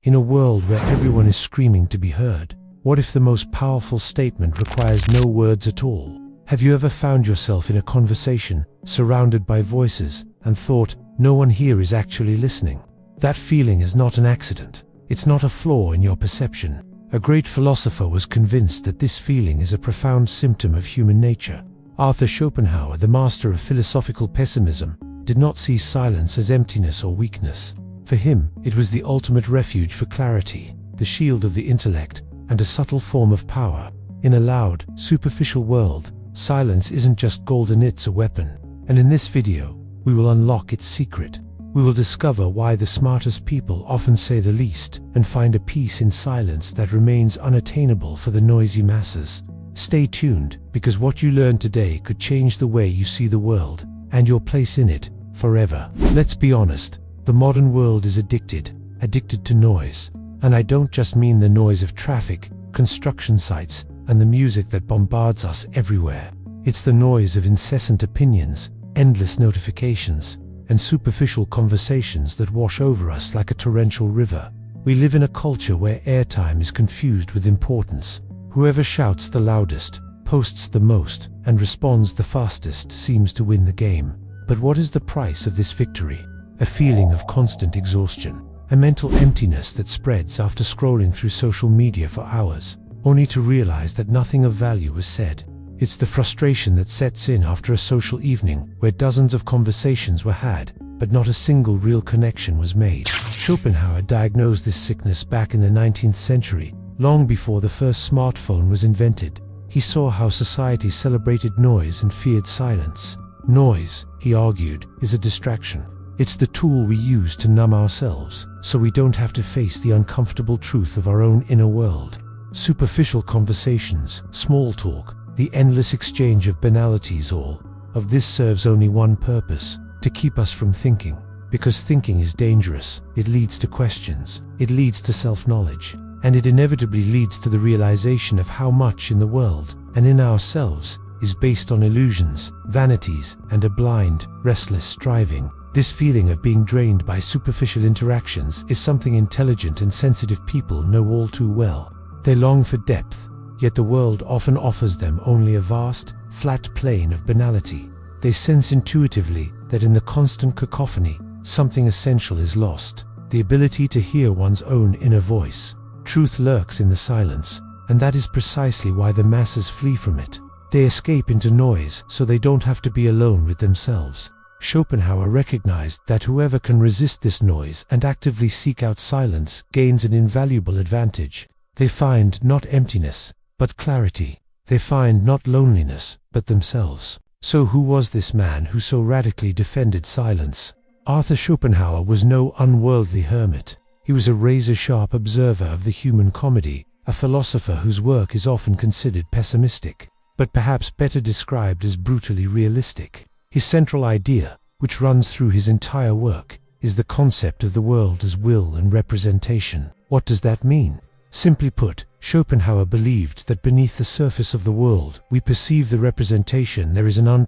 In a world where everyone is screaming to be heard, what if the most powerful statement requires no words at all? Have you ever found yourself in a conversation, surrounded by voices, and thought, no one here is actually listening? That feeling is not an accident. It's not a flaw in your perception. A great philosopher was convinced that this feeling is a profound symptom of human nature. Arthur Schopenhauer, the master of philosophical pessimism, did not see silence as emptiness or weakness. For him, it was the ultimate refuge for clarity, the shield of the intellect, and a subtle form of power. In a loud, superficial world, silence isn't just golden, it's a weapon. And in this video, we will unlock its secret. We will discover why the smartest people often say the least, and find a peace in silence that remains unattainable for the noisy masses. Stay tuned, because what you learn today could change the way you see the world, and your place in it, forever. Let's be honest, the modern world is addicted to noise. And I don't just mean the noise of traffic, construction sites, and the music that bombards us everywhere. It's the noise of incessant opinions, endless notifications, and superficial conversations that wash over us like a torrential river. We live in a culture where airtime is confused with importance. Whoever shouts the loudest, posts the most, and responds the fastest seems to win the game. But what is the price of this victory? A feeling of constant exhaustion, a mental emptiness that spreads after scrolling through social media for hours, only to realize that nothing of value was said. It's the frustration that sets in after a social evening where dozens of conversations were had, but not a single real connection was made. Schopenhauer diagnosed this sickness back in the 19th century, long before the first smartphone was invented. He saw how society celebrated noise and feared silence. Noise, he argued, is a distraction. It's the tool we use to numb ourselves, so we don't have to face the uncomfortable truth of our own inner world. Superficial conversations, small talk, the endless exchange of banalities, all of this serves only one purpose: to keep us from thinking. Because thinking is dangerous, it leads to questions, it leads to self-knowledge, and it inevitably leads to the realization of how much in the world, and in ourselves, is based on illusions, vanities, and a blind, restless striving. This feeling of being drained by superficial interactions is something intelligent and sensitive people know all too well. They long for depth, yet the world often offers them only a vast, flat plane of banality. They sense intuitively that in the constant cacophony, something essential is lost: the ability to hear one's own inner voice. Truth lurks in the silence, and that is precisely why the masses flee from it. They escape into noise so they don't have to be alone with themselves. Schopenhauer recognized that whoever can resist this noise and actively seek out silence gains an invaluable advantage. They find not emptiness, but clarity. They find not loneliness, but themselves. So who was this man who so radically defended silence? Arthur Schopenhauer was no unworldly hermit. He was a razor-sharp observer of the human comedy, a philosopher whose work is often considered pessimistic, but perhaps better described as brutally realistic. His central idea, which runs through his entire work, is the concept of the world as will and representation. What does that mean? Simply put, Schopenhauer believed that beneath the surface of the world we perceive the representation there is an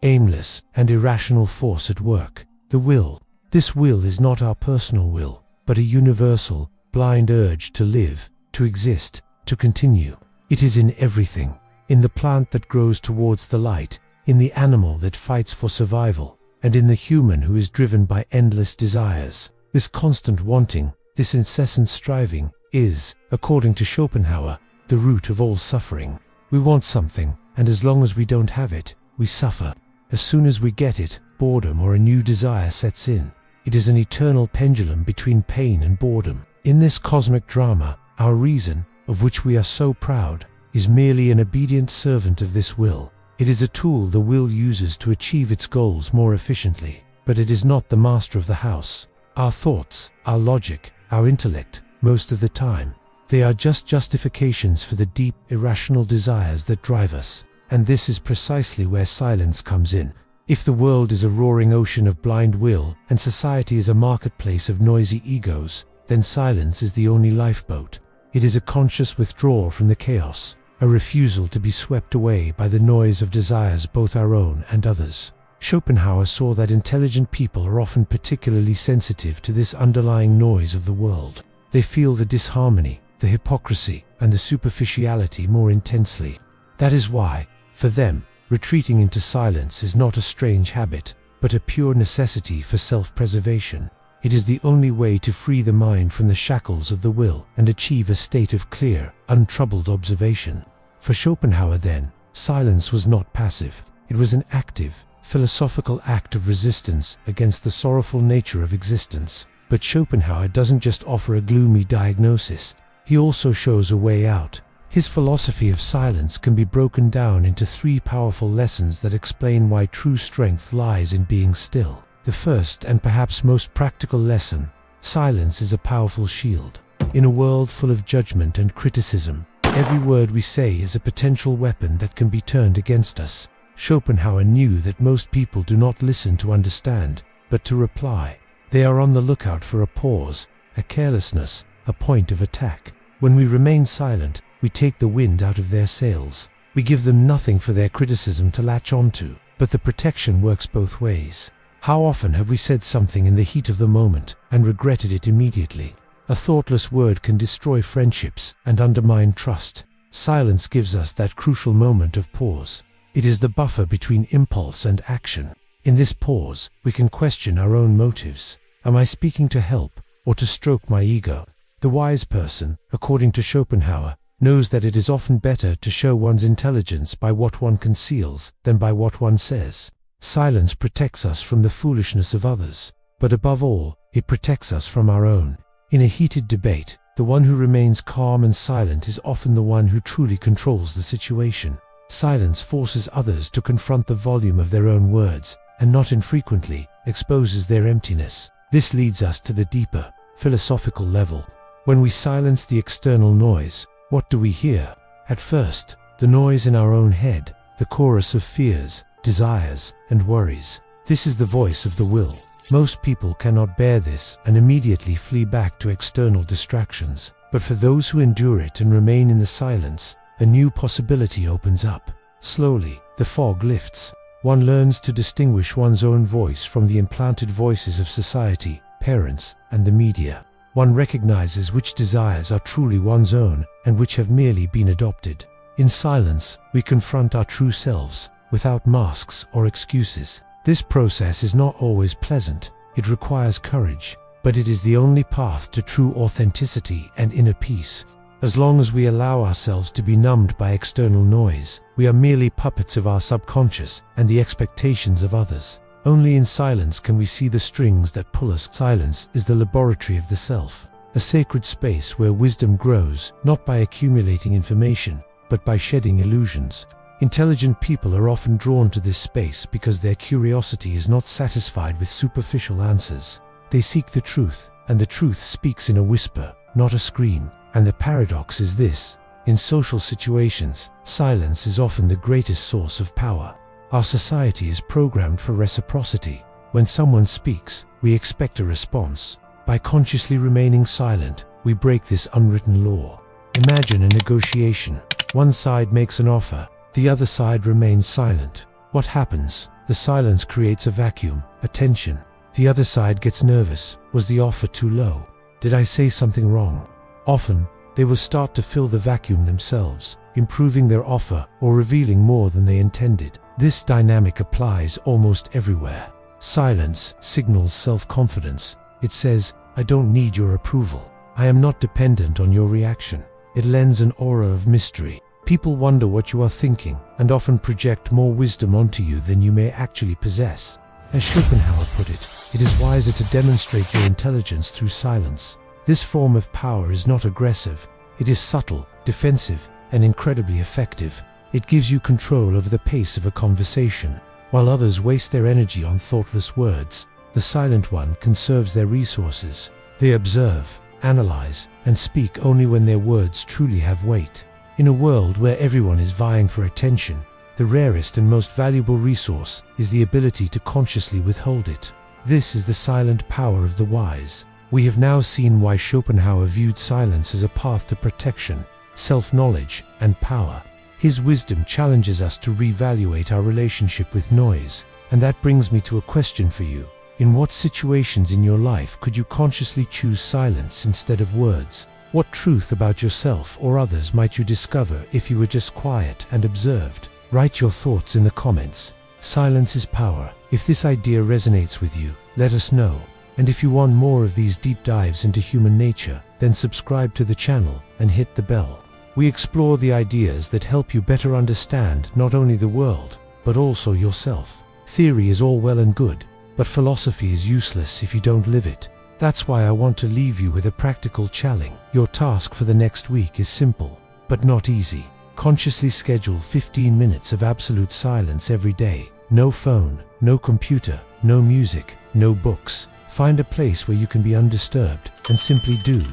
aimless and irrational force at work: the will. This will is not our personal will, but a universal, blind urge to live, to exist, to continue. It is in everything: in the plant that grows towards the light, in the animal that fights for survival, and in the human who is driven by endless desires. This constant wanting, this incessant striving, is, according to Schopenhauer, the root of all suffering. We want something, and as long as we don't have it, we suffer. As soon as we get it, boredom or a new desire sets in. It is an eternal pendulum between pain and boredom. In this cosmic drama, our reason, of which we are so proud, is merely an obedient servant of this will. It is a tool the will uses to achieve its goals more efficiently, but it is not the master of the house. Our thoughts, our logic, our intellect, most of the time, they are just justifications for the deep, irrational desires that drive us. And this is precisely where silence comes in. If the world is a roaring ocean of blind will, and society is a marketplace of noisy egos, then silence is the only lifeboat. It is a conscious withdrawal from the chaos, a refusal to be swept away by the noise of desires both our own and others. Schopenhauer saw that intelligent people are often particularly sensitive to this underlying noise of the world. They feel the disharmony, the hypocrisy, and the superficiality more intensely. That is why, for them, retreating into silence is not a strange habit, but a pure necessity for self-preservation. It is the only way to free the mind from the shackles of the will and achieve a state of clear, untroubled observation. For Schopenhauer then, silence was not passive. It was an active, philosophical act of resistance against the sorrowful nature of existence. But Schopenhauer doesn't just offer a gloomy diagnosis, he also shows a way out. His philosophy of silence can be broken down into 3 powerful lessons that explain why true strength lies in being still. The first and perhaps most practical lesson: silence is a powerful shield. In a world full of judgment and criticism, every word we say is a potential weapon that can be turned against us. Schopenhauer knew that most people do not listen to understand, but to reply. They are on the lookout for a pause, a carelessness, a point of attack. When we remain silent, we take the wind out of their sails. We give them nothing for their criticism to latch onto, but the protection works both ways. How often have we said something in the heat of the moment and regretted it immediately? A thoughtless word can destroy friendships and undermine trust. Silence gives us that crucial moment of pause. It is the buffer between impulse and action. In this pause, we can question our own motives. Am I speaking to help or to stroke my ego? The wise person, according to Schopenhauer, knows that it is often better to show one's intelligence by what one conceals than by what one says. Silence protects us from the foolishness of others, but above all, it protects us from our own. In a heated debate, the one who remains calm and silent is often the one who truly controls the situation. Silence forces others to confront the volume of their own words, and not infrequently, exposes their emptiness. This leads us to the deeper, philosophical level. When we silence the external noise, what do we hear? At first, the noise in our own head, the chorus of fears, desires, and worries. This is the voice of the will. Most people cannot bear this and immediately flee back to external distractions. But for those who endure it and remain in the silence, a new possibility opens up. Slowly, the fog lifts. One learns to distinguish one's own voice from the implanted voices of society, parents, and the media. One recognizes which desires are truly one's own and which have merely been adopted. In silence, we confront our true selves, without masks or excuses. This process is not always pleasant. It requires courage, but it is the only path to true authenticity and inner peace. As long as we allow ourselves to be numbed by external noise, we are merely puppets of our subconscious and the expectations of others. Only in silence can we see the strings that pull us. Silence is the laboratory of the self, a sacred space where wisdom grows, not by accumulating information, but by shedding illusions. Intelligent people are often drawn to this space because their curiosity is not satisfied with superficial answers. They seek the truth, and the truth speaks in a whisper, not a scream. And the paradox is this: in social situations, silence is often the greatest source of power. Our society is programmed for reciprocity. When someone speaks, we expect a response. By consciously remaining silent, we break this unwritten law. Imagine a negotiation. One side makes an offer, the other side remains silent. What happens? The silence creates a vacuum, a tension. The other side gets nervous. Was the offer too low? Did I say something wrong? Often, they will start to fill the vacuum themselves, improving their offer or revealing more than they intended. This dynamic applies almost everywhere. Silence signals self-confidence. It says, I don't need your approval. I am not dependent on your reaction. It lends an aura of mystery. People wonder what you are thinking and often project more wisdom onto you than you may actually possess. As Schopenhauer put it, it is wiser to demonstrate your intelligence through silence. This form of power is not aggressive. It is subtle, defensive, and incredibly effective. It gives you control over the pace of a conversation. While others waste their energy on thoughtless words, the silent one conserves their resources. They observe, analyze, and speak only when their words truly have weight. In a world where everyone is vying for attention, the rarest and most valuable resource is the ability to consciously withhold it. This is the silent power of the wise. We have now seen why Schopenhauer viewed silence as a path to protection, self-knowledge, and power. His wisdom challenges us to reevaluate our relationship with noise. And that brings me to a question for you. In what situations in your life could you consciously choose silence instead of words? What truth about yourself or others might you discover if you were just quiet and observed? Write your thoughts in the comments. Silence is power. If this idea resonates with you, let us know. And if you want more of these deep dives into human nature, then subscribe to the channel and hit the bell. We explore the ideas that help you better understand not only the world, but also yourself. Theory is all well and good, but philosophy is useless if you don't live it. That's why I want to leave you with a practical challenge. Your task for the next week is simple, but not easy. Consciously schedule 15 minutes of absolute silence every day. No phone, no computer, no music, no books. Find a place where you can be undisturbed and simply do ...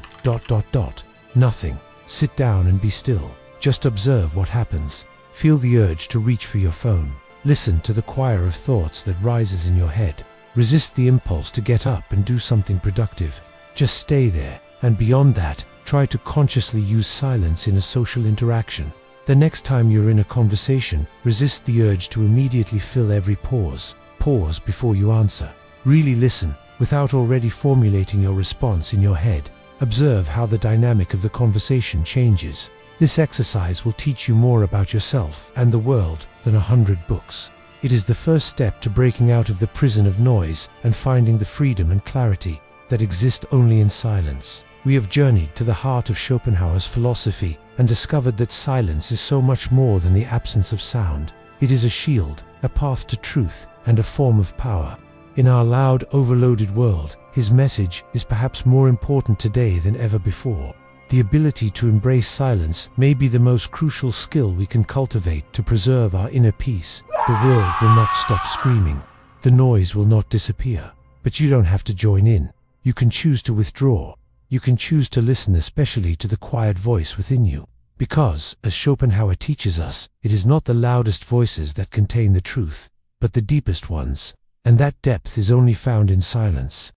nothing. Sit down and be still. Just observe what happens. Feel the urge to reach for your phone. Listen to the choir of thoughts that rises in your head. Resist the impulse to get up and do something productive. Just stay there, and beyond that, try to consciously use silence in a social interaction. The next time you're in a conversation, resist the urge to immediately fill every pause. Pause before you answer. Really listen, without already formulating your response in your head. Observe how the dynamic of the conversation changes. This exercise will teach you more about yourself and the world than 100 books. It is the first step to breaking out of the prison of noise and finding the freedom and clarity that exist only in silence. We have journeyed to the heart of Schopenhauer's philosophy and discovered that silence is so much more than the absence of sound. It is a shield, a path to truth, and a form of power. In our loud, overloaded world, his message is perhaps more important today than ever before. The ability to embrace silence may be the most crucial skill we can cultivate to preserve our inner peace. The world will not stop screaming. The noise will not disappear. But you don't have to join in. You can choose to withdraw. You can choose to listen especially to the quiet voice within you. Because, as Schopenhauer teaches us, it is not the loudest voices that contain the truth, but the deepest ones. And that depth is only found in silence.